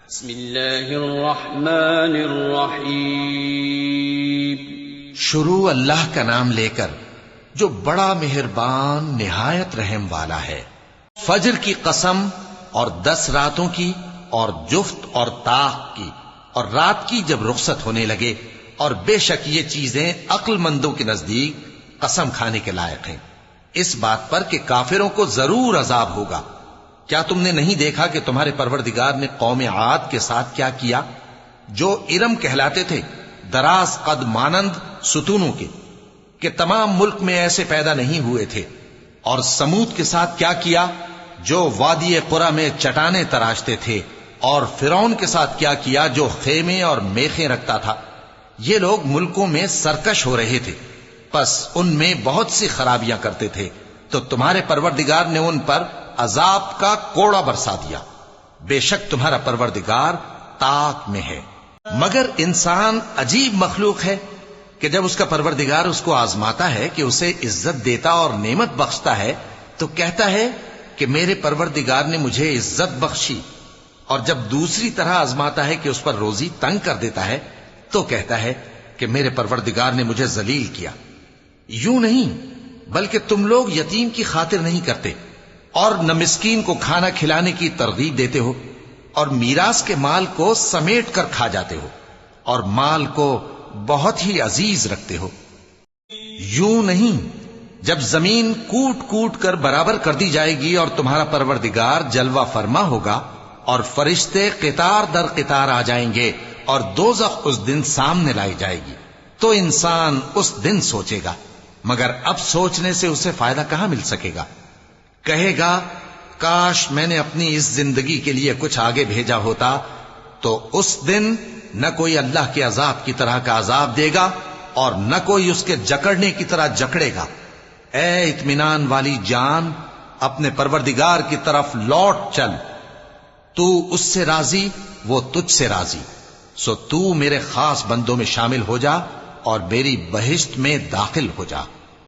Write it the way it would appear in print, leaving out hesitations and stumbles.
بسم اللہ الرحمن الرحیم. شروع اللہ کا نام لے کر جو بڑا مہربان نہایت رحم والا ہے. فجر کی قسم اور 10 راتوں کی اور جفت اور طاق کی اور رات کی جب رخصت ہونے لگے، اور بے شک یہ چیزیں عقل مندوں کے نزدیک قسم کھانے کے لائق ہیں، اس بات پر کہ کافروں کو ضرور عذاب ہوگا. کیا تم نے نہیں دیکھا کہ تمہارے پروردگار نے قوم عاد کے ساتھ کیا کیا، جو ارم کہلاتے تھے، دراز قد مانند ستونوں کے، کہ تمام ملک میں ایسے پیدا نہیں ہوئے تھے. اور سمود کے ساتھ کیا کیا، جو وادی قرا میں چٹانیں تراشتے تھے. اور فرعون کے ساتھ کیا کیا، جو خیمے اور میخیں رکھتا تھا. یہ لوگ ملکوں میں سرکش ہو رہے تھے، پس ان میں بہت سی خرابیاں کرتے تھے، تو تمہارے پروردگار نے ان پر عذاب کا کوڑا برسا دیا. بے شک تمہارا پروردگار طاق میں ہے. مگر انسان عجیب مخلوق ہے کہ جب اس کا پروردگار اس کو آزماتا ہے کہ اسے عزت دیتا اور نعمت بخشتا ہے تو کہتا ہے کہ میرے پروردگار نے مجھے عزت بخشی، اور جب دوسری طرح آزماتا ہے کہ اس پر روزی تنگ کر دیتا ہے تو کہتا ہے کہ میرے پروردگار نے مجھے ذلیل کیا. یوں نہیں، بلکہ تم لوگ یتیم کی خاطر نہیں کرتے، اور نہ مسکین کو کھانا کھلانے کی ترغیب دیتے ہو، اور میراث کے مال کو سمیٹ کر کھا جاتے ہو، اور مال کو بہت ہی عزیز رکھتے ہو. یوں نہیں، جب زمین کوٹ کوٹ کر برابر کر دی جائے گی اور تمہارا پروردگار جلوہ فرما ہوگا اور فرشتے قطار در قطار آ جائیں گے اور دوزخ اس دن سامنے لائی جائے گی، تو انسان اس دن سوچے گا، مگر اب سوچنے سے اسے فائدہ کہاں مل سکے گا. کہے گا کاش میں نے اپنی اس زندگی کے لیے کچھ آگے بھیجا ہوتا، تو اس دن نہ کوئی اللہ کے عذاب کی طرح کا عذاب دے گا اور نہ کوئی اس کے جکڑنے کی طرح جکڑے گا. اے اطمینان والی جان، اپنے پروردگار کی طرف لوٹ چل. تو اس سے راضی، وہ تجھ سے راضی، سو تو میرے خاص بندوں میں شامل ہو جا اور میری بہشت میں داخل ہو جا.